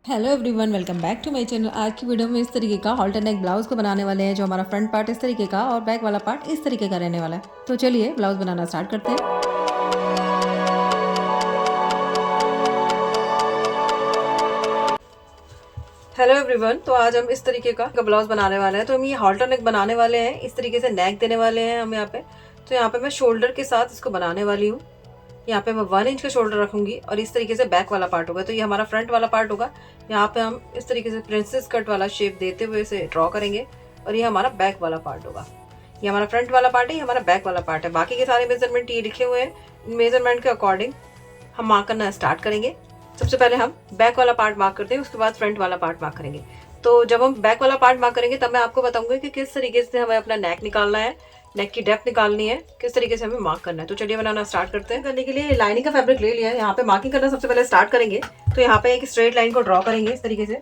Hello everyone, welcome back to my channel. आज की video में इस तरीके का हॉल्टर नेक ब्लाउज को बनाने वाले हैं। जो हमारा फ्रंट पार्ट इस तरीके का और बैक वाला पार्ट इस तरीके का रहने वाला है। तो चलिए ब्लाउज बनाना स्टार्ट करते हैं। हेलो एवरीवन, तो आज हम इस तरीके का ब्लाउज बनाने वाले हैं। तो हम ये हॉल्टर नेक बनाने वाले हैं। इस तरीके से नेक देने वाले हैं हम यहाँ पे। तो यहाँ पे मैं शोल्डर के साथ इसको बनाने वाली हूँ। यहाँ पे मैं 1 इंच का शोल्डर रखूंगी और इस तरीके से बैक वाला पार्ट होगा। तो ये हमारा फ्रंट वाला पार्ट होगा। यहाँ पे हम इस तरीके से प्रिंसेस कट वाला शेप देते हुए इसे ड्रॉ करेंगे और ये हमारा बैक वाला पार्ट होगा। ये हमारा फ्रंट वाला पार्ट है, ये हमारा बैक वाला पार्ट है। बाकी के सारे मेजरमेंट ये लिखे हुए हैं। मेजरमेंट के अकॉर्डिंग हम मार्क करना स्टार्ट करेंगे। सबसे पहले हम बैक वाला पार्ट मार्क करते हैं, उसके बाद फ्रंट वाला पार्ट मार्क करेंगे। तो जब हम बैक वाला पार्ट मार्क करेंगे तब मैं आपको बताऊंगी कि किस तरीके से हमें अपना नेक निकालना है, नेक की डेप्थ निकालनी है, किस तरीके से हमें मार्क करना है। तो चलिए बनाना स्टार्ट करते हैं। करने के लिए लाइनिंग का फैब्रिक ले लिया है। यहाँ पे मार्किंग करना सबसे पहले स्टार्ट करेंगे। तो यहाँ पे एक स्ट्रेट लाइन को ड्रॉ करेंगे इस तरीके से।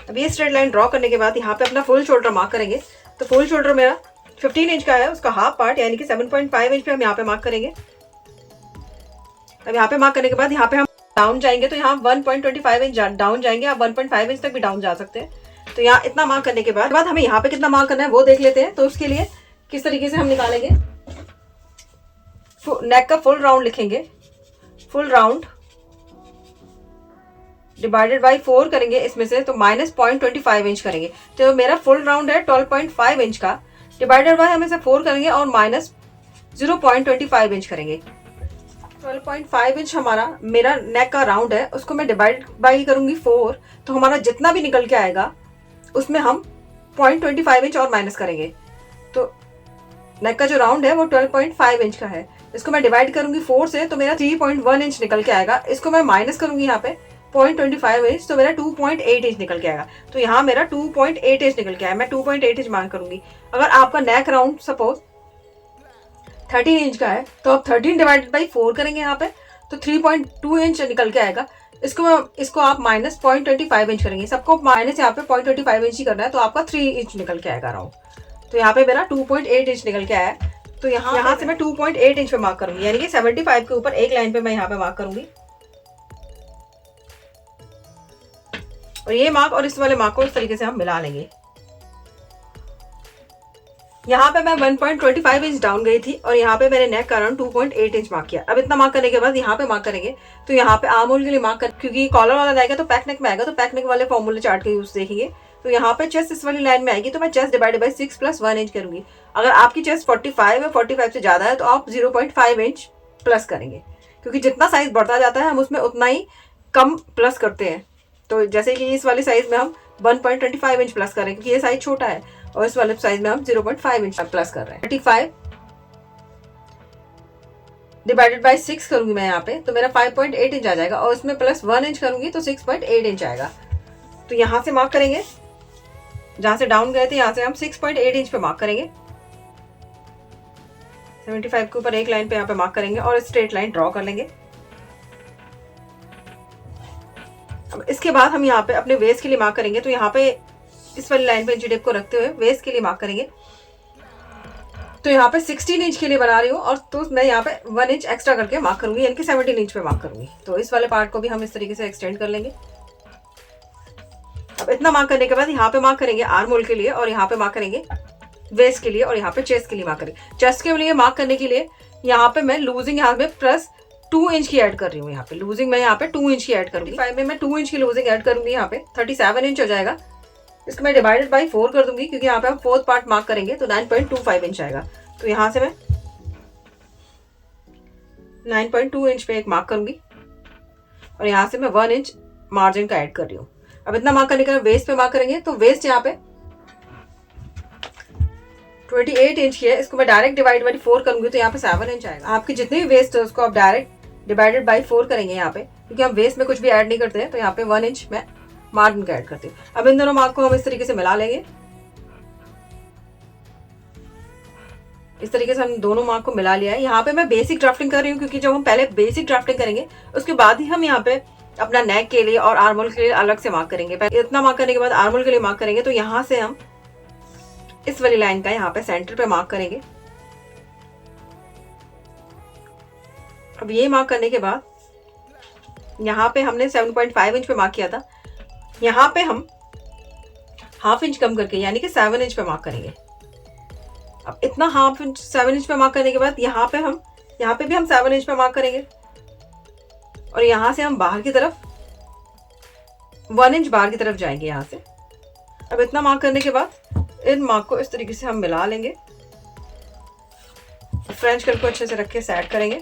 अब ये स्ट्रेट लाइन ड्रॉ करने के बाद यहाँ पे अपना फुल शोल्डर मार्क करेंगे। तो फुल शोल्डर मेरा 15 इंच का है, उसका हाफ पार्ट यानी कि 7.5 इंच पे हम यहाँ पे मार्क करेंगे। अब यहाँ पे मार्क करने के बाद यहाँ पे हम डाउन जाएंगे। तो यहाँ 1.25 इंच डाउन जाएंगे। आप 1.5 इंच तक भी डाउन जा सकते हैं। तो यहाँ इतना मार्क करने के बाद हमें यहाँ पे कितना मार्क करना है वो देख लेते हैं। तो उसके लिए किस तरीके से हम निकालेंगे, नेक का फुल राउंड लिखेंगे। फुल राउंड डिवाइडेड बाई 4 करेंगे इसमें से, तो -0.25 इंच करेंगे। तो मेरा फुल राउंड है 12.5 इंच का, डिवाइडेड बाई हम इसे 4 करेंगे और -0.25 इंच करेंगे। 12.5 इंच हमारा मेरा नेक का राउंड है, उसको मैं डिवाइड बाई करूंगी 4। तो हमारा जितना भी निकल के आएगा उसमें हम 0.25 इंच और माइनस करेंगे। तो नेक का जो राउंड है वो 12.5 इंच का है। इसको मैं डिवाइड करूंगी 4 से, तो मेरा 3.1 इंच निकल के आएगा। इसको मैं माइनस करूंगी यहाँ पे 0.25 इंच, तो मेरा 2.8 इंच निकल के आएगा। तो यहाँ मेरा 2.8 इंच निकल के आया। मैं 2.8 इंच मार्क करूंगी। अगर आपका नेक राउंड सपोज 13 इंच का है तो आप 13 डिवाइडेड बाई 4 करेंगे यहाँ पे, तो 3.2 इंच निकल के आएगा। इसको आप माइनस 0.25 इंच करेंगे। सबको माइनस यहाँ पे 0.25 इंच ही करना है, तो आपका 3 इंच निकल के आएगा राउंड। तो यहाँ पे मेरा 2.8 इंच निकल के आया। तो यहाँ से मैं 2.8 इंच पे मार्क करूंगी, यानी कि 75 के ऊपर एक लाइन पे मैं यहाँ पे मार्क करूंगी। और ये मार्क और इस वाले मार्क को इस तरीके से हम मिला लेंगे। यहाँ पे मैं 1.25 इंच डाउन गई थी और यहाँ पे मैंने नेक का राउंड 2.8 इंच मार्क किया। अब इतना मार्क करने के बाद यहाँ पे मार्क करेंगे। तो यहाँ पे आर्म होल के लिए मार्क कर, क्योंकि कॉलर वाला जाएगा तो पैक नेक में आएगा, तो पैक नेक वाले फॉर्मूले चार्ट का यूज देखेंगे। तो यहाँ पे चेस्ट इस वाली लाइन में आएगी, तो मैं चेस्ट डिवाइडेड बाई 6 + 1 इंच करूंगी। अगर आपकी चेस्ट 45 है, 45 से ज्यादा है, तो आप 0.5 इंच प्लस करेंगे, क्योंकि जितना साइज बढ़ता जाता है हम उसमें उतना ही कम प्लस करते हैं। तो जैसे कि इस वाली साइज में हम 1.25 इंच प्लस करें, क्योंकि ये साइज छोटा है, और इस वाले साइज में हम 0.5 इंच प्लस कर रहे हैं। 35 डिवाइडेड बाई 6 करूंगी मैं यहाँ पे, तो मेरा 5.8 इंच आ जाएगा, और इसमें प्लस 1 इंच करूंगी तो 6.8 इंच आएगा। तो यहाँ से मार्क करेंगे, जहां से डाउन गए थे यहाँ से हम 6.8 इंच पे मार्क करेंगे। 75 के ऊपर एक लाइन पे यहाँ पे मार्क करेंगे और स्ट्रेट लाइन ड्रॉ कर लेंगे। अब इसके बाद हम यहाँ पे अपने वेस्ट के लिए मार्क करेंगे। तो यहाँ पे इस वाली लाइन पे इंची टेप को रखते हुए वेस्ट के लिए मार्क करेंगे। तो यहाँ पे 16 इंच के लिए बना रही हूँ, और तो मैं यहाँ पे 1 इंच एक्स्ट्रा करके मार्क करूंगी, यानी कि 17 इंच पे मार्क करूंगी। तो इस वाले पार्ट को भी हम इस तरीके से एक्सटेंड कर लेंगे। अब इतना मार्क करने के बाद यहाँ पे मार्क करेंगे आर्म होल के लिए, और यहाँ पे मार्क करेंगे वेस्ट के लिए, और यहाँ पे चेस्ट के लिए मार्क करेंगे। चेस्ट के लिए मार्क करने के लिए यहाँ पे मैं लूजिंग यहाँ पे प्लस 2 इंच की ऐड कर रही हूँ। यहाँ पे लूजिंग मैं यहाँ पे 2 इंच की ऐड करूंगी। 5 में मैं 2 इंच की लूजिंग ऐड करूंगी। यहाँ पे 37 इंच हो जाएगा। इसको मैं डिवाइडेड बाई 4 कर दूंगी, क्योंकि यहाँ पे हम 4th पार्ट मार्क करेंगे, तो 9.25 इंच आएगा। तो यहाँ से मैं 9.2 इंच पे एक मार्क करूंगी, और यहाँ से मैं 1 इंच मार्जिन का ऐड कर रही हूँ। अब इतना मार्क करने के बाद वेस्ट पे मार्क करेंगे। तो वेस्ट यहाँ पे 28 इंच की है, इसको मैं डायरेक्ट डिवाइड बाई 4 करूंगी, तो यहाँ पे 7 इंच आएगा। आपकी जितनी भी वेस्ट है उसको आप डायरेक्ट डिवाइडेड बाई 4 करेंगे यहाँ पे, क्योंकि हम वेस्ट में कुछ भी ऐड नहीं करते हैं। तो यहाँ पे 1 इंच मैं मार्जिन का ऐड करती हूँ। अब इन दोनों मार्क को हम इस तरीके से मिला लेंगे। इस तरीके से हम दोनों मार्क को मिला लिया है। यहाँ पे मैं बेसिक ड्राफ्टिंग कर रही हूँ, क्योंकि जब हम पहले बेसिक ड्राफ्टिंग करेंगे उसके बाद ही हम यहाँ पे अपना नेक के लिए और आर्म होल के लिए अलग से मार्क करेंगे। इतना मार्क करने के बाद आर्म होल के लिए मार्क करेंगे। तो यहाँ से हम इस वाली लाइन का यहाँ पे सेंटर पे मार्क करेंगे। अब ये मार्क करने के बाद यहाँ पे हमने 7.5 इंच पे मार्क किया था, यहाँ पे हम हाफ इंच कम करके यानी कि 7 इंच पे मार्क करेंगे। अब इतना हाफ इंच 7 इंच पे मार्क करने के बाद यहाँ पे भी हम 7 इंच पे मार्क करेंगे और यहाँ से हम बाहर की तरफ 1 इंच बाहर की तरफ जाएंगे यहाँ से। अब इतना मार्क करने के बाद इन मार्क को इस तरीके से हम मिला लेंगे, फ्रेंच कर्व को अच्छे से रख के सेट करेंगे।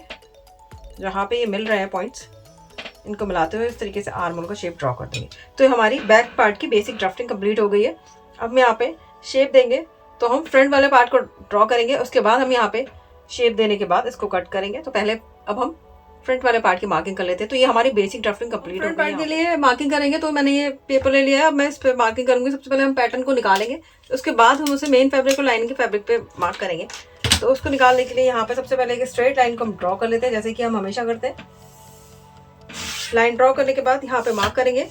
जहाँ पे ये मिल रहे हैं पॉइंट्स, इनको मिलाते हुए इस तरीके से आर्म होल का शेप ड्रॉ कर देंगे। तो हमारी बैक पार्ट की बेसिक ड्राफ्टिंग कंप्लीट हो गई है। अब हम यहाँ पे शेप देंगे तो हम फ्रंट वाले पार्ट को ड्रॉ करेंगे, उसके बाद हम यहाँ पे शेप देने के बाद इसको कट करेंगे। तो पहले अब हम फ्रंट वाले पार्ट की मार्किंग कर लेते हैं। तो ये हमारी बेसिक ड्राफ्टिंग कंप्लीट हो गई। फ्रंट पार्ट के लिए मार्किंग करेंगे तो मैंने ये पेपर ले लिया है, अब मैं इस पर मार्किंग करूंगी। सबसे पहले हम पैटर्न को निकालेंगे, उसके बाद हम उसे मेन फैब्रिक और लाइनिंग के फैब्रिक पे मार्क करेंगे। तो उसको निकालने के लिए यहाँ पे सबसे पहले एक स्ट्रेट लाइन को हम ड्रॉ कर लेते हैं, जैसे कि हम हमेशा करते हैं। लाइन ड्रॉ करने के बाद यहाँ पे मार्क करेंगे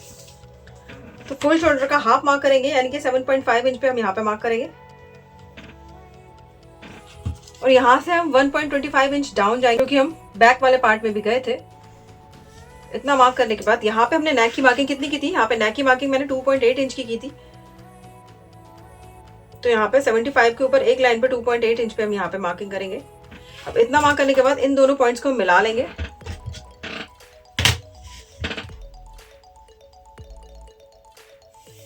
तो फुल शोल्डर का हाफ मार्क करेंगे, यानी कि 7.5 इंच पे हम यहाँ पे मार्क करेंगे और यहाँ से हम 1.25 इंच डाउन जाएंगे, क्योंकि हम बैक वाले पार्ट में भी गए थे। इतना मार्क करने के बाद यहाँ पे हमने नेक की मार्किंग कितनी की थी, यहाँ पे नेक की मार्किंग मैंने 2.8 इंच की थी। तो यहाँ पे 75 के ऊपर एक लाइन पे 2.8 इंच पे हम यहाँ पे मार्किंग करेंगे। अब इतना मार्क करने के बाद इन दोनों पॉइंट्स को हम मिला लेंगे।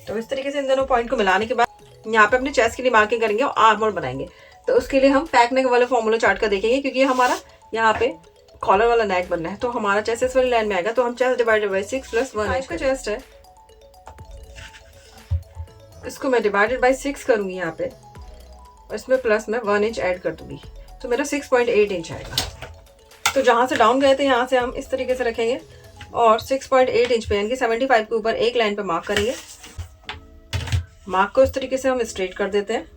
तो इस तरीके से इन दोनों पॉइंट को मिलाने के बाद यहाँ पे अपने चेस्ट के लिए मार्किंग करेंगे और आर्म होल बनाएंगे। तो उसके लिए हम पैक नेक वाले फॉर्मूला चार्ट का देखेंगे, क्योंकि हमारा यहाँ पे कॉलर वाला नेक बनना है। तो हमारा चेस्ट इस वाली लाइन में आएगा, तो हम चेस्ट डिवाइडेड बाय 6 + 1 इंच का चेस्ट है, इसको मैं डिवाइडेड बाय 6 करूंगी यहाँ पे और इसमें प्लस में 1 इंच ऐड कर दूंगी, तो मेरा 6.8 इंच आएगा। तो जहाँ से डाउन गए थे यहाँ से हम इस तरीके से रखेंगे और 6.8 इंच पे यानी कि 75 के ऊपर एक लाइन पे मार्क करेंगे। मार्क को इस तरीके से हम स्ट्रेट कर देते हैं।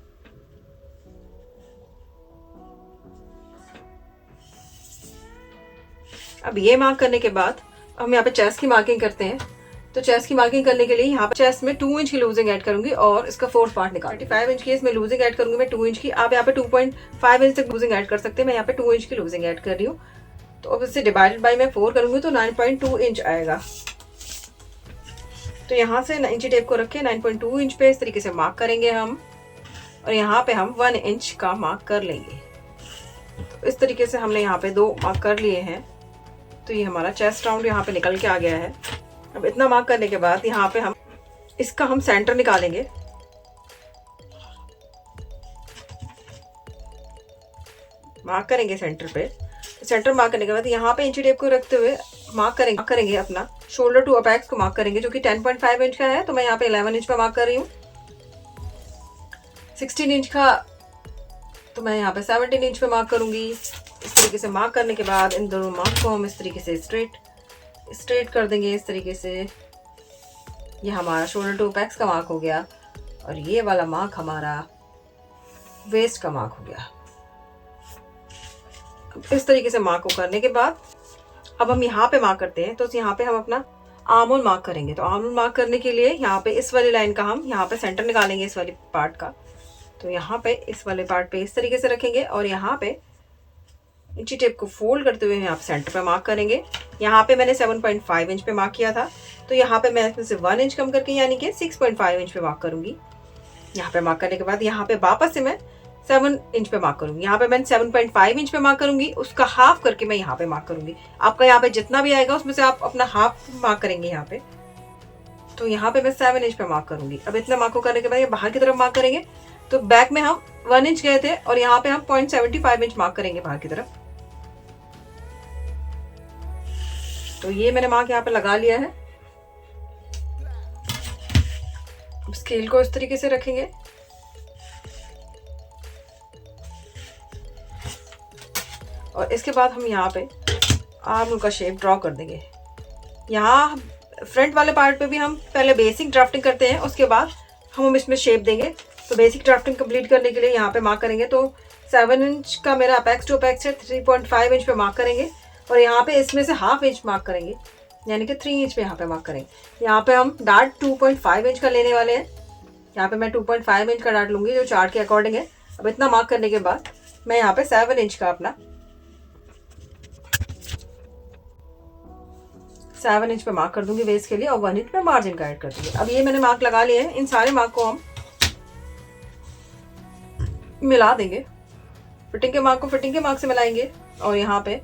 अब ये मार्क करने के बाद हम यहाँ पे चेस्ट की मार्किंग करते हैं। तो चेस्ट की मार्किंग करने के लिए यहाँ पे चेस्ट में 2 इंच की लूजिंग ऐड करूंगी और इसका 4th पार्ट निकाल 35 इंच की इसमें लूजिंग ऐड करूंगी मैं 2 इंच की। आप यहाँ पे 2.5 इंच तक लूजिंग ऐड कर सकते हैं, मैं यहाँ पे 2 इंच की लूजिंग ऐड कर रही हूँ। तो अब इससे डिवाइडेड बाय मैं 4 करूंगी तो 9.2 इंच आएगा। तो यहाँ से इंची टेप को रखे 9.2 इंच पे इस तरीके से मार्क करेंगे हम और यहाँ पे हम 1 इंच का मार्क कर लेंगे। तो इस तरीके से हमने यहाँ पे 2 मार्क कर लिए हैं। तो ये हमारा चेस्ट राउंड यहाँ पे निकल के आ गया है। अब इतना मार्क करने के बाद यहाँ पे हम इसका हम सेंटर निकालेंगे। मार्क करेंगे सेंटर पे। सेंटर मार्क करने के बाद यहाँ पे इंची टेप को रखते हुए मार्क करेंगे अपना शोल्डर टू अपेक्स को मार्क करेंगे, जो कि 10.5 इंच का है। तो मैं यहाँ पे 11 इंच पे मार्क कर रही हूँ। 16 इंच का तो मैं यहाँ पे 17 इंच पे मार्क करूंगी। इस तरीके से मार्क करने के बाद इन दोनों मार्क को हम इस तरीके से स्ट्रेट कर देंगे। इस तरीके से ये हमारा शोल्डर टू अपेक्स का मार्क हो गया और ये वाला मार्क हमारा वेस्ट का मार्क हो गया। इस तरीके से मार्क को करने के बाद अब हम यहाँ पे मार्क करते हैं। तो यहाँ पे हम अपना आर्म होल मार्क करेंगे। तो आर्म होल मार्क करने के लिए यहाँ पे इस वाली लाइन का हम यहाँ पे सेंटर निकालेंगे इस वाली पार्ट का। तो यहाँ पे इस वाले पार्ट पे इस तरीके से रखेंगे और यहाँ पे इंची टेप को फोल्ड करते हुए यहाँ पे सेंटर पे मार्क करेंगे। यहाँ पे मैंने 7.5 इंच पे मार्क किया था, तो यहाँ पे मैं इसमें से 1 इंच कम करके यानी कि 6.5 इंच पे मार्क करूंगी। यहाँ पे मार्क करने के बाद यहाँ पे वापस से मैं 7 इंच पे मार्क करूंगी। यहाँ पे मैं 7.5 इंच पे मार्क करूंगी, उसका हाफ करके मैं यहाँ पे मार्क करूंगी। आपका यहाँ पे जितना भी आएगा उसमें से आप अपना हाफ मार्क करेंगे यहाँ पे। तो यहाँ पे मैं 7 इंच पे मार्क करूंगी। अब इतना मार्क को करने के बाद ये बाहर की तरफ मार्क करेंगे। तो बैक में हम 1 इंच गए थे और यहाँ पे हम 0.75 इंच मार्क करेंगे बाहर की तरफ। तो ये मैंने मार्क यहाँ पे लगा लिया है। अब स्केल को इस तरीके से रखेंगे और इसके बाद हम यहाँ पे आर्म का शेप ड्रॉ कर देंगे। यहाँ फ्रंट वाले पार्ट पे भी हम पहले बेसिक ड्राफ्टिंग करते हैं, उसके बाद हम इसमें शेप देंगे। तो बेसिक ड्राफ्टिंग कंप्लीट करने के लिए यहाँ पे मार्क करेंगे। तो 7 इंच का मेरा अपेक्स टू अपेक्स है, 3.5 इंच पे मार्क करेंगे और यहाँ पे इसमें से हाफ इंच मार्क करेंगे, यानी कि 3 इंच पे यहाँ पे मार्क करेंगे। यहाँ पे हम डार्ट 2.5 इंच का लेने वाले हैं। यहाँ पे मैं 2.5 इंच का डार्ट लूंगी जो चार्ट के अकॉर्डिंग है। अब इतना मार्क करने के बाद मैं यहाँ पे 7 इंच का अपना 7 इंच पे मार्क कर दूंगी वेस्ट के लिए और 1 इंच पे मार्जिन का ऐड कर दूंगी। अब ये मैंने मार्क लगा लिए हैं, इन सारे मार्क को हम मिला देंगे। फिटिंग के मार्क को फिटिंग के मार्क से मिलाएंगे और यहाँ पे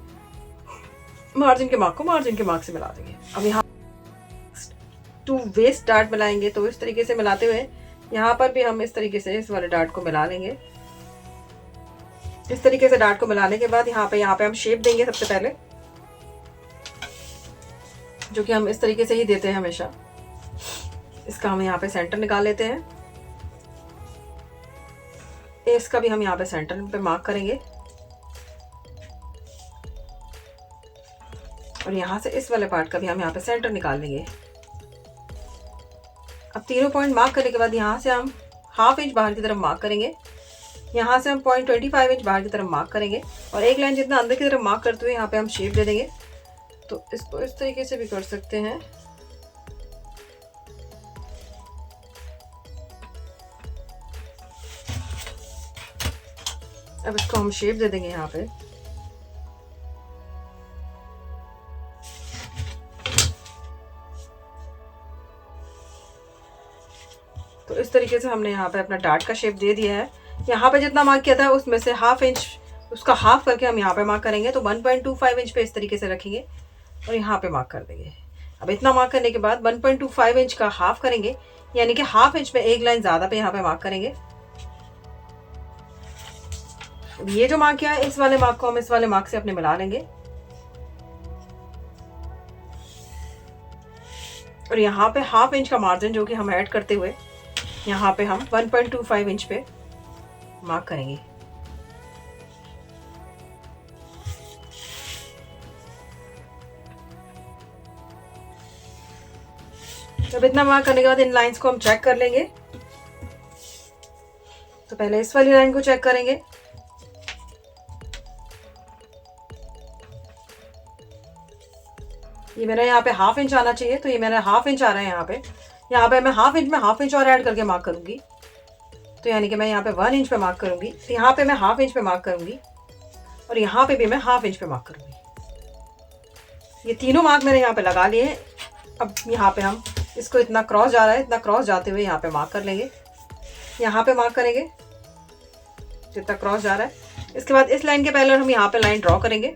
मार्जिन के मार्क को मार्जिन के मार्क से मिला देंगे। अब यहाँ टू वेस्ट डार्ट मिलाएंगे, तो इस तरीके से मिलाते हुए यहाँ पर भी हम इस तरीके से इस वाले डार्ट को मिला लेंगे। इस तरीके से डार्ट को मिलाने के बाद यहाँ पे हम शेप देंगे सबसे पहले, जो कि हम इस तरीके से ही देते हैं हमेशा। इसका हम यहाँ पे सेंटर निकाल लेते हैं। इसका भी हम यहाँ पे सेंटर पे मार्क करेंगे और यहाँ से इस वाले पार्ट का भी हम यहाँ पे सेंटर निकाल लेंगे। अब तीनों पॉइंट मार्क करने के बाद यहाँ से हम 1/2 इंच बाहर की तरफ मार्क करेंगे। यहाँ से हम 0.25 इंच बाहर की तरफ मार्क करेंगे और एक लाइन जितना अंदर की तरफ मार्क करते हुए यहाँ पे हम शेप दे देंगे। तो इसको इस तरीके से भी कर सकते हैं। अब इसको हम शेप दे देंगे यहाँ पे। तो इस तरीके से हमने यहाँ पे अपना डार्ट का शेप दे दिया है। यहाँ पे जितना मार्क किया था उसमें से 1/2 इंच उसका हाफ करके हम यहाँ पे मार्क करेंगे। तो 1.25 इंच पे इस तरीके से रखेंगे और यहाँ पे मार्क कर देंगे। अब इतना मार्क करने के बाद 1.25 इंच का हाफ करेंगे, यानी कि 1/2 इंच पे एक लाइन ज़्यादा पे यहाँ पे मार्क करेंगे। ये जो मार्क किया है इस वाले मार्क को हम इस वाले मार्क से अपने मिला लेंगे और यहाँ पे 1/2 इंच का मार्जिन जो कि हम ऐड करते हुए यहाँ पे हम 1.25 इंच पे मार्क करेंगे। जब इतना मार्क करने के बाद इन लाइंस को हम चेक कर लेंगे। तो पहले इस वाली लाइन को चेक करेंगे। ये मेरा यहाँ पे 1/2 इंच आना चाहिए, तो ये मेरा 1/2 इंच आ रहा है यहाँ पे। यहाँ पे मैं 1/2 इंच में 1/2 इंच और ऐड करके मार्क करूंगी। तो यानी कि मैं यहाँ पे 1 इंच पे मार्क करूंगी, तो यहाँ पे मैं 1/2 इंच पे मार्क करूंगी और यहाँ पे भी मैं 1/2 इंच पे मार्क करूंगी। ये तीनों मार्क मैंने यहाँ पे लगा लिए हैं। अब यहाँ पे हम इसको इतना क्रॉस जा रहा है, इतना क्रॉस जाते हुए यहाँ पे मार्क कर लेंगे। यहाँ पे मार्क करेंगे जितना क्रॉस जा रहा है। इसके बाद इस लाइन के पहले हम यहाँ पे लाइन ड्रॉ करेंगे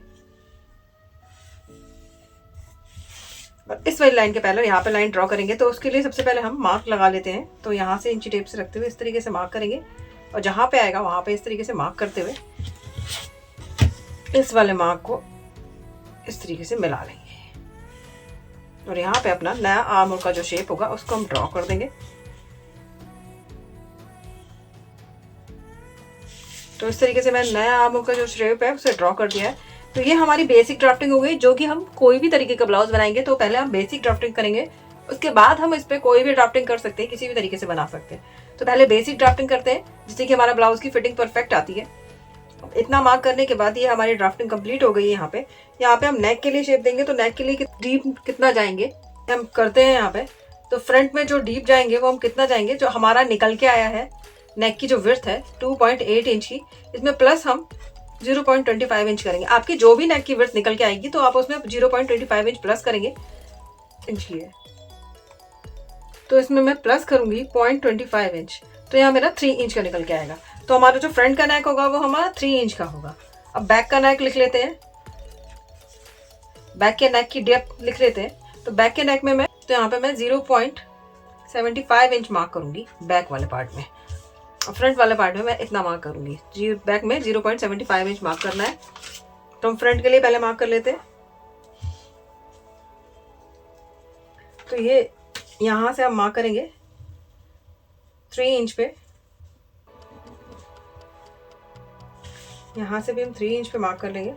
और इस वाली लाइन के पहले यहाँ पे लाइन ड्रॉ करेंगे। तो उसके लिए सबसे पहले हम मार्क लगा लेते हैं। तो यहाँ से इंची टेप से रखते हुए इस तरीके से मार्क करेंगे और जहाँ पे आएगा वहाँ पे इस तरीके से मार्क करते हुए इस वाले मार्क को इस तरीके से मिला लेंगे और यहाँ पे अपना नया आर्म होल का जो शेप होगा उसको हम ड्रॉ कर देंगे। तो इस तरीके से मैं नया आर्म होल का जो शेप है उसे ड्रॉ कर दिया है। तो ये हमारी बेसिक ड्राफ्टिंग हो गई, जो कि हम कोई भी तरीके का ब्लाउज बनाएंगे तो पहले हम बेसिक ड्राफ्टिंग करेंगे, उसके बाद हम इस पर कोई भी ड्राफ्टिंग कर सकते हैं, किसी भी तरीके से बना सकते हैं। तो पहले बेसिक ड्राफ्टिंग करते हैं जिससे कि हमारा ब्लाउज की फिटिंग परफेक्ट आती है। इतना मार्क करने के बाद ये हमारी ड्राफ्टिंग कंप्लीट हो गई है। यहाँ पे हम नेक के लिए शेप देंगे। तो नेक के लिए डीप कितना जाएंगे हम करते हैं यहाँ पे। तो फ्रंट में जो डीप जाएंगे वो हम कितना जाएंगे, जो हमारा निकल के आया है नेक की जो विड्थ है 2.8 इंच की, इसमें प्लस हम 0.25 इंच करेंगे। आपकी जो भी नेक की विड्थ निकल के आएगी तो आप उसमें 0.25 इंच प्लस करेंगे। इंच की है तो इसमें मैं प्लस करूंगी 0.25 इंच। तो यहाँ मेरा 3 इंच का निकल के आएगा। तो हमारा जो फ्रंट का नेक होगा वो हमारा 3 इंच का होगा। अब बैक का नेक लिख लेते हैं। बैक के नेक की डेप्थ लिख लेते हैं। तो बैक के नेक में मैं तो यहाँ पे मैं 0.75 इंच मार्क करूंगी बैक वाले पार्ट में और फ्रंट वाले पार्ट में मैं इतना मार्क करूंगी। बैक में 0.75 इंच मार्क करना है। तो हम फ्रंट के लिए पहले मार्क कर लेते हैं। तो ये यहाँ से हम मार्क करेंगे 3 इंच पे। यहाँ से भी हम 3 इंच पे मार्क कर लेंगे।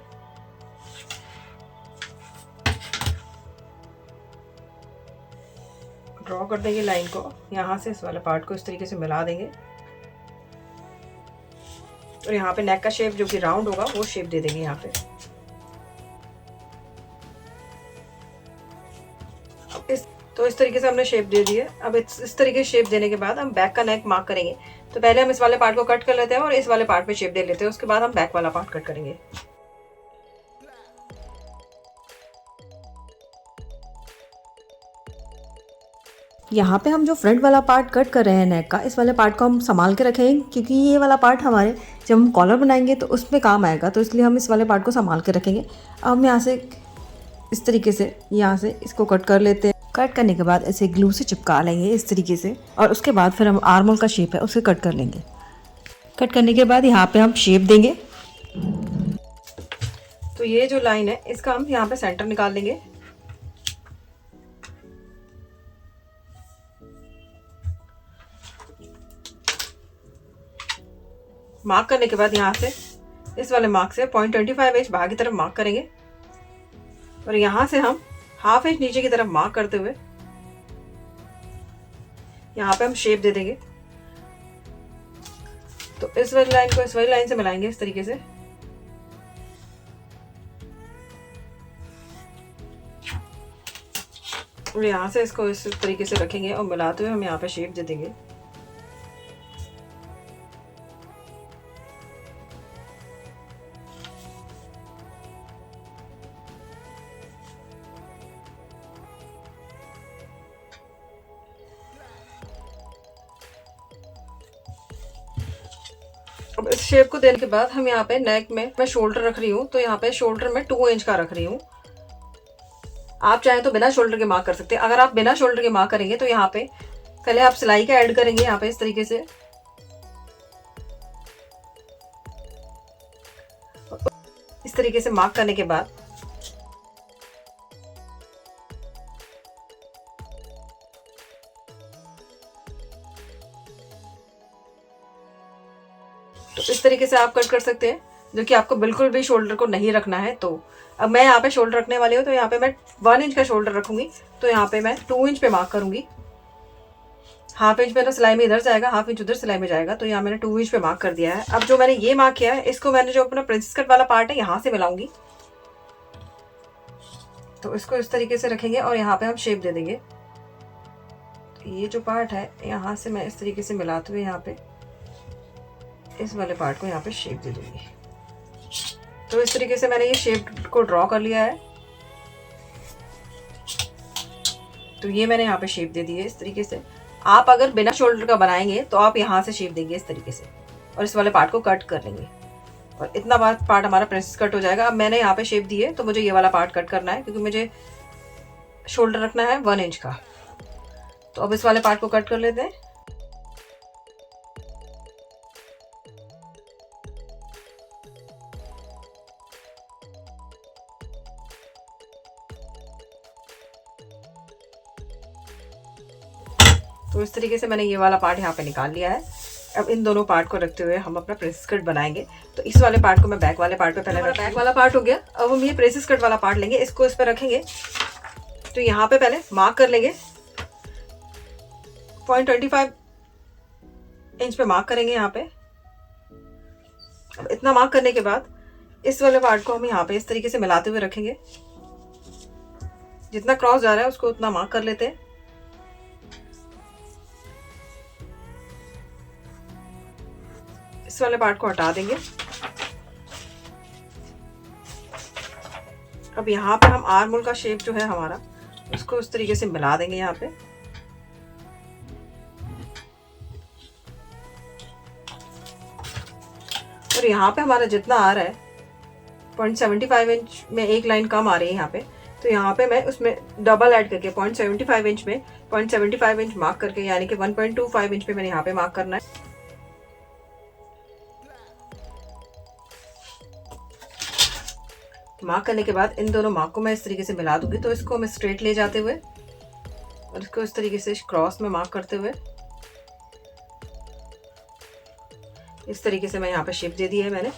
ड्रॉ कर देंगे लाइन को। यहाँ से इस वाले पार्ट को इस तरीके से मिला देंगे और यहाँ पे नेक का शेप जो कि राउंड होगा वो शेप दे देंगे यहाँ पे। अब इस तरीके से हमने शेप दे दी है। अब इस तरीके से शेप देने के बाद हम बैक का नेक मार्क करेंगे। तो पहले हम इस वाले पार्ट को कट कर लेते हैं और इस वाले पार्ट पे शेप दे लेते हैं। उसके बाद हम बैक वाला पार्ट कट करेंगे। यहाँ पे हम जो फ्रंट वाला पार्ट कट कर रहे हैं नेक का, इस वाले पार्ट को हम संभाल के रखेंगे क्योंकि ये वाला पार्ट हमारे जब हम कॉलर बनाएंगे तो उसमें काम आएगा, तो इसलिए हम इस वाले पार्ट को संभाल के रखेंगे। अब हम यहाँ से इस तरीके से यहाँ से इसको कट कर लेते हैं। कट करने के बाद इसे ग्लू से चिपका लेंगे इस तरीके से, और उसके बाद फिर हम आर्म होल का शेप है उसे कट कर लेंगे। कट करने के बाद यहाँ पे हम शेप देंगे। तो ये जो लाइन है इसका हम यहाँ पे सेंटर निकाल लेंगे। मार्क करने के बाद यहाँ से इस वाले मार्क से 0.25 इंच बाहर की तरफ मार्क करेंगे, और यहाँ से हम ½ इंच नीचे की तरफ मार्क करते हुए यहाँ पे हम शेप दे देंगे। तो इस वाली लाइन को इस वाली लाइन से मिलाएंगे इस तरीके से। और यहाँ से इसको इस तरीके से रखेंगे और मिलाते हुए हम यहाँ पे शेप दे देंगे। अब इस शेप को देने के बाद हम यहाँ पे नेक में मैं शोल्डर रख रही हूँ, तो यहाँ पे शोल्डर में 2 इंच का रख रही हूँ। आप चाहे तो बिना शोल्डर के मार्क कर सकते हैं। अगर आप बिना शोल्डर के मार्क करेंगे तो यहाँ पे पहले आप सिलाई का ऐड करेंगे यहाँ पे इस तरीके से। इस तरीके से मार्क करने के बाद तो इस तरीके से आप कट कर सकते हैं, जो कि आपको बिल्कुल भी शोल्डर को नहीं रखना है। तो अब मैं यहाँ पे शोल्डर रखने वाली हूँ, तो यहाँ पे मैं 1 इंच का शोल्डर रखूंगी। तो यहाँ पे मैं 2 इंच पे मार्क करूंगी। ½ इंच मेरा सिलाई में इधर जाएगा, ½ इंच उधर सिलाई में जाएगा, तो यहाँ मैंने 2 इंच पे मार्क कर दिया है। अब जो मैंने ये मार्क किया है इसको मैंने जो अपना प्रिंसेस कट वाला पार्ट है यहाँ से मिलाऊंगी। तो इसको इस तरीके से रखेंगे और यहाँ पे हम शेप दे देंगे। तो ये जो पार्ट है यहाँ से मैं इस तरीके से मिलाते हुए यहाँ पे इस वाले पार्ट को यहाँ पे शेप दे दूंगी। तो इस तरीके से मैंने ये शेप को ड्रॉ कर लिया है। तो ये मैंने यहाँ पे शेप दे दी है इस तरीके से। आप अगर बिना शोल्डर का बनाएंगे तो आप यहाँ से शेप देंगे इस तरीके से, और इस वाले पार्ट को कट कर लेंगे, और इतना पार्ट हमारा प्रिंसेस कट हो जाएगा। अब मैंने यहाँ पे शेप दी है तो मुझे ये वाला पार्ट कट करना है, क्योंकि मुझे शोल्डर रखना है 1 इंच का। तो अब इस वाले पार्ट को कट कर लेते हैं। तो इस तरीके से मैंने ये वाला पार्ट यहाँ पे निकाल लिया है। अब इन दोनों पार्ट को रखते हुए हम अपना प्रिंसेस कट बनाएंगे। तो इस वाले पार्ट को मैं बैक वाले पार्ट पे पहले बैक वाला पार्ट हो गया। अब हम ये प्रिंसेस कट वाला पार्ट लेंगे, इसको इस पर रखेंगे। तो यहाँ पे पहले मार्क कर लेंगे, 0.25 इंच पे मार्क करेंगे यहाँ पे। अब इतना मार्क करने के बाद इस वाले पार्ट को हम यहाँ पे इस तरीके से मिलाते हुए रखेंगे। जितना क्रॉस जा रहा है उसको उतना मार्क कर लेते हैं। इस वाले पार्ट को हटा देंगे। अब यहाँ पे हम आर्म होल का शेप जो है हमारा उसको उस तरीके से मिला देंगे यहाँ पे। और यहाँ पे हमारा जितना आ रहा है 0.75 इंच में एक लाइन कम आ रही है यहाँ पे, तो यहाँ पे मैं उसमें डबल ऐड करके 0.75 इंच में 0.75 इंच मार्क करके, यानी कि 1.25 इंच पे मैंने यहाँ पे मार्क करना है। मार्क करने के बाद इन दोनों मार्क को मैं इस तरीके से मिला दूंगी। तो इसको मैं स्ट्रेट ले जाते हुए और इसको इस तरीके से क्रॉस में मार्क करते हुए इस तरीके से मैं यहाँ पे शेप दे दी है मैंने।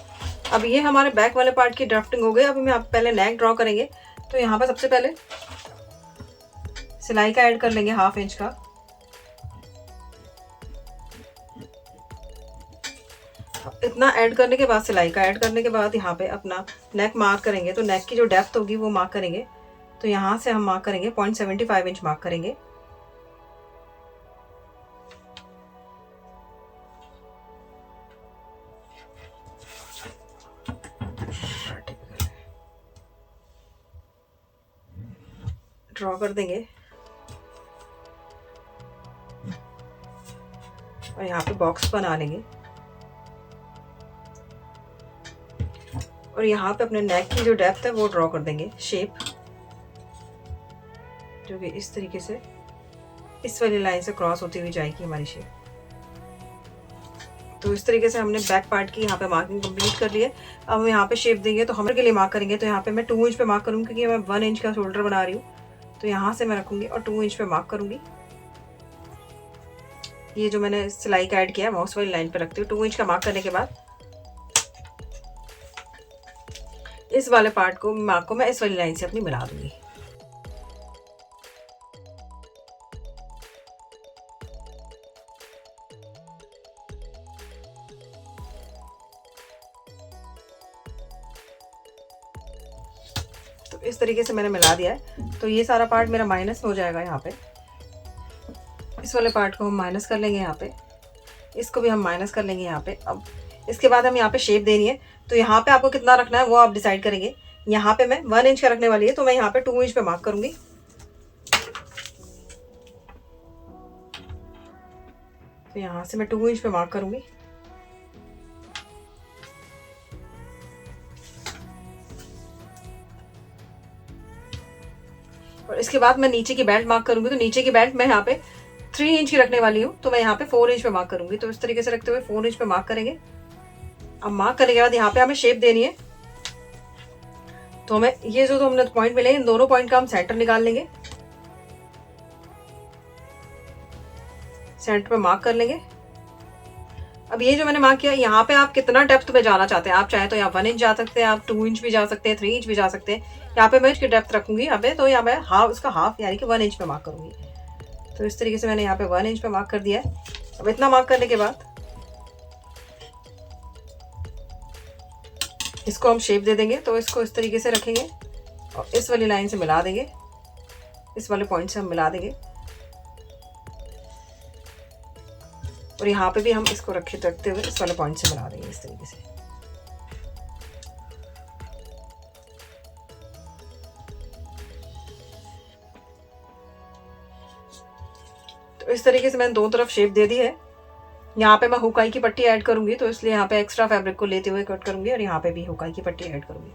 अब ये हमारे बैक वाले पार्ट की ड्राफ्टिंग हो गई। अब हम पहले नेक ड्रॉ करेंगे। तो यहाँ पर सबसे पहले सिलाई का ऐड कर लेंगे ½ इंच का। इतना ऐड करने के बाद सिलाई का ऐड करने के बाद यहाँ पे अपना नेक मार्क करेंगे। तो नेक की जो डेप्थ होगी वो मार्क करेंगे। तो यहाँ से हम मार्क करेंगे 0.75 इंच मार्क करेंगे। ड्रॉ कर देंगे। और यहाँ पे बॉक्स बना लेंगे और यहाँ पे अपने नेक की जो डेप्थ है वो ड्रॉ कर देंगे शेप, जो कि इस तरीके से इस वाली लाइन से क्रॉस होती हुई जाएगी हमारी शेप। तो इस तरीके से हमने बैक पार्ट की यहाँ पे मार्किंग कंप्लीट कर ली है। अब हम यहाँ पे शेप देंगे तो हम के लिए मार्क करेंगे, तो यहाँ पे मैं 2 इंच पे मार्क करूँगी क्योंकि मैं 1 इंच का शोल्डर बना रही हूँ। तो यहाँ से मैं रखूँगी और 2 इंच पे मार्क करूँगी। ये जो मैंने सिलाई का ऐड किया है माउस वाली लाइन पे रखती हूँ। 2 इंच का मार्क करने के बाद इस वाले पार्ट को मार्क को मैं इस वाली लाइन से अपनी मिला दूंगी। तो इस तरीके से मैंने मिला दिया है। तो ये सारा पार्ट मेरा माइनस हो जाएगा यहाँ पे। इस वाले पार्ट को हम माइनस कर लेंगे यहाँ पे, इसको भी हम माइनस कर लेंगे यहाँ पे। अब इसके बाद हम यहाँ पे शेप देनी है, तो यहाँ पे आपको कितना रखना है वो आप डिसाइड करेंगे। यहाँ पे मैं 1 इंच का रखने वाली है, तो मैं यहाँ पे 2 इंच पे मार्क करूंगी। तो यहाँ से मैं 2 इंच पे मार्क करूंगी और इसके बाद मैं नीचे की बेल्ट मार्क करूंगी। तो नीचे की बेल्ट मैं यहाँ पे 3 इंच की रखने वाली हूँ, तो मैं यहाँ पे 4 इंच पे मार्क करूंगी। तो इस तरीके से रखते हुए 4 इंच पे मार्क करेंगे। अब मार्क करने के बाद यहाँ पे हमें शेप देनी है, तो हमें ये जो हमने पॉइंट मिले इन दोनों पॉइंट का हम सेंटर निकाल लेंगे, सेंटर पे मार्क कर लेंगे। अब ये जो मैंने मार्क किया, यहाँ पे आप कितना डेप्थ में जाना चाहते हैं, आप चाहे तो यहाँ 1 इंच जा सकते हैं, आप 2 इंच भी जा सकते हैं, 3 इंच भी जा सकते हैं। यहाँ पे मैं इसकी डेप्थ रखूंगी यहाँ पे, तो यहाँ मैं उसका हाफ यानी कि 1 इंच पे मार्क करूंगी। तो इस तरीके से मैंने यहाँ पे 1 इंच पे मार्क कर दिया है। अब इतना मार्क करने के बाद इसको हम शेप दे देंगे। तो इसको इस तरीके से रखेंगे और इस वाली लाइन से मिला देंगे, इस वाले पॉइंट से हम मिला देंगे और यहाँ पे भी हम इसको रखते हुए इस वाले पॉइंट से मिला देंगे इस तरीके से। तो इस तरीके से मैंने दोनों तरफ शेप दे दी है। यहाँ पे मैं हुकाई की पट्टी ऐड करूंगी, तो इसलिए यहाँ पे एक्स्ट्रा फैब्रिक को लेते हुए कट करूंगी और यहाँ पे भी हुकाई की पट्टी ऐड करूंगी।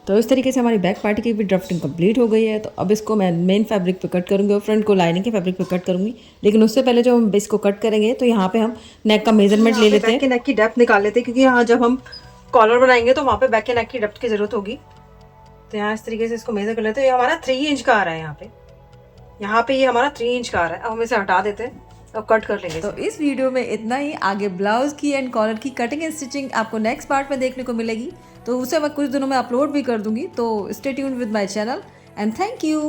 तो इस तरीके से हमारी बैक पार्ट की भी ड्राफ्टिंग कंप्लीट हो गई है। तो अब इसको मैं मेन फैब्रिक पे कट करूंगी और फ्रंट को लाइनिंग के फैब्रिक पे कट करूंगी। लेकिन उससे पहले जो हम इसको कट करेंगे तो यहाँ पे हम नेक का मेजरमेंट ले लेते हैं, बैक के नेक की डेप्थ निकाल लेते हैं, क्योंकि यहाँ जब हम कॉलर बनाएंगे तो वहाँ पे बैक के नेक की डेप्थ की जरूरत होगी। तो यहाँ इस तरीके से इसको मेजर कर लेते हैं। ये हमारा 3 इंच का आ रहा है यहाँ पे ये हमारा 3 इंच का आ रहा है। अब हम इसे हटा देते हैं और कट कर लेंगे। तो इस वीडियो में इतना ही। आगे ब्लाउज की एंड कॉलर की कटिंग एंड स्टिचिंग आपको नेक्स्ट पार्ट में देखने को मिलेगी, तो उसे मैं कुछ दिनों में अपलोड भी कर दूंगी। तो stay tuned with my channel and thank you.